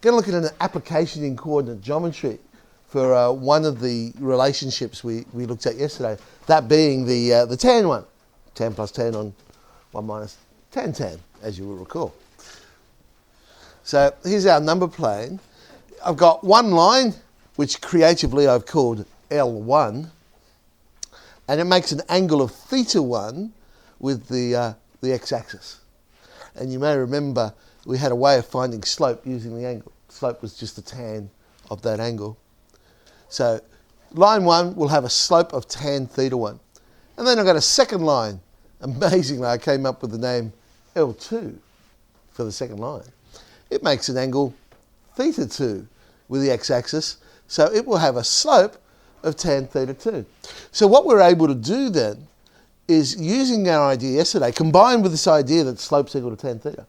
going to look at an application in coordinate geometry for one of the relationships we looked at yesterday, that being the tan one, tan plus tan on 1 minus tan tan, as you will recall. So here's our number plane. I've got one line, which creatively I've called L1, and it makes an angle of theta 1 with the x-axis. And you may remember we had a way of finding slope using the angle. Slope was just the tan of that angle. So line 1 will have a slope of tan theta 1. And then I've got a second line. Amazingly, I came up with the name L2 for the second line. It makes an angle theta 2 with the x-axis, so it will have a slope of tan theta 2. So what we're able to do then is, using our idea yesterday, combined with this idea that slope's equal to tan theta,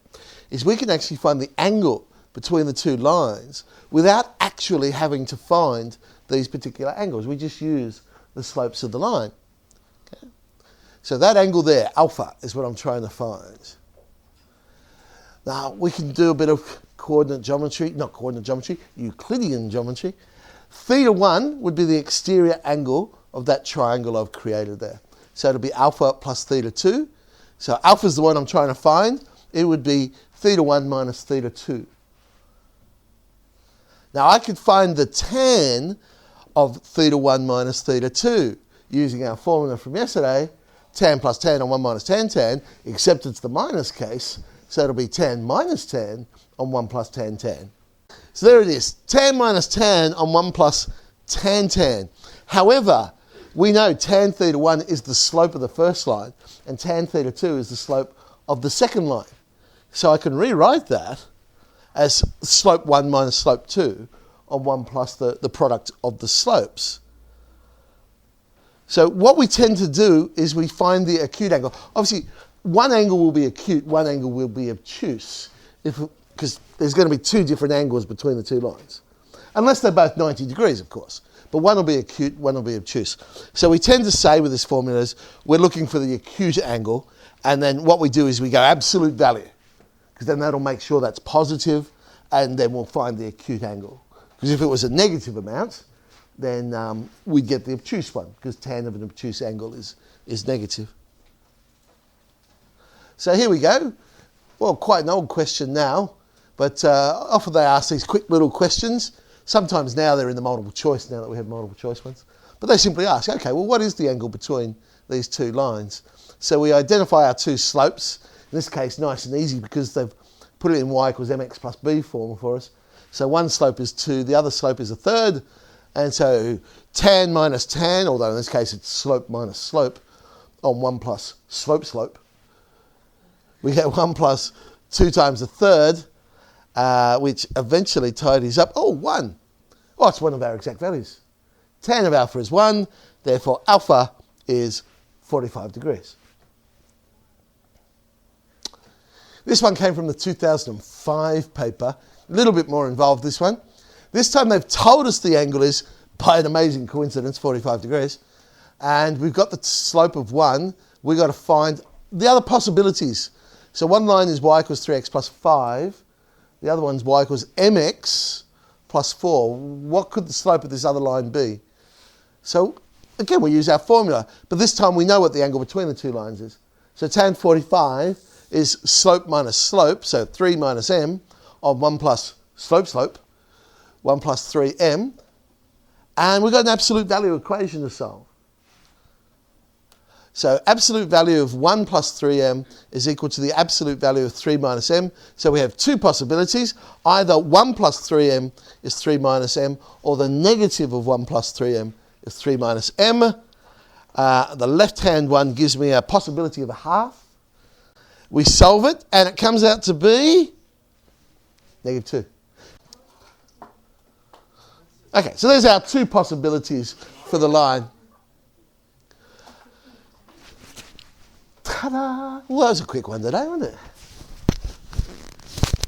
is we can actually find the angle between the two lines without actually having to find these particular angles. We just use the slopes of the line. Okay? So that angle there, alpha, is what I'm trying to find. Now, we can do a bit of coordinate geometry, not coordinate geometry, Euclidean geometry. Theta 1 would be the exterior angle of that triangle I've created there. So it'll be alpha plus theta 2. So alpha is the one I'm trying to find. It would be theta 1 minus theta 2. Now I could find the tan of theta 1 minus theta 2 using our formula from yesterday, tan plus tan on 1 minus tan tan, except it's the minus case, so it'll be tan minus tan on 1 plus tan tan. So there it is, tan minus tan on 1 plus tan tan. However, we know tan theta 1 is the slope of the first line, and tan theta 2 is the slope of the second line. So I can rewrite that as slope 1 minus slope 2 on 1 plus the product of the slopes. So what we tend to do is we find the acute angle. Obviously, one angle will be acute, one angle will be obtuse, because there's going to be two different angles between the two lines. Unless they're both 90 degrees, of course. But one will be acute, one will be obtuse. So we tend to say with this formula is we're looking for the acute angle, and then what we do is we go absolute value, because then that'll make sure that's positive, and then we'll find the acute angle. Because if it was a negative amount, then we'd get the obtuse one, because tan of an obtuse angle is negative. So here we go. Well, quite an old question now, but often they ask these quick little questions. Sometimes now they're in the multiple choice, now that we have multiple choice ones. But they simply ask, okay, well, what is the angle between these two lines? So we identify our two slopes. In this case, nice and easy, because they've put it in y equals mx plus b form for us. So one slope is 2, the other slope is a third. And so tan minus tan, although in this case it's slope minus slope, on 1 plus slope slope. We get 1 plus 2 times a third, which eventually tidies up. Oh, 1. Oh, it's one of our exact values. Tan of alpha is 1, therefore alpha is 45 degrees. This one came from the 2005 paper. A little bit more involved, this one. This time they've told us the angle is, by an amazing coincidence, 45 degrees. And we've got the slope of 1. We've got to find the other possibilities. So one line is y equals 3x plus 5. The other one's y equals mx plus 4. What could the slope of this other line be? So again, we use our formula. But this time we know what the angle between the two lines is. So tan 45 is slope minus slope, so 3 minus m, on 1 plus slope slope, 1 plus 3m. And we've got an absolute value equation to solve. So absolute value of 1 plus 3m is equal to the absolute value of 3 minus m. So we have two possibilities. Either 1 plus 3m is 3 minus m, or the negative of 1 plus 3m is 3 minus m. The left-hand one gives me a possibility of a half. We solve it, and it comes out to be -2. Okay, so there's our two possibilities for the line. Ta-da! Well, that was a quick one today, wasn't it?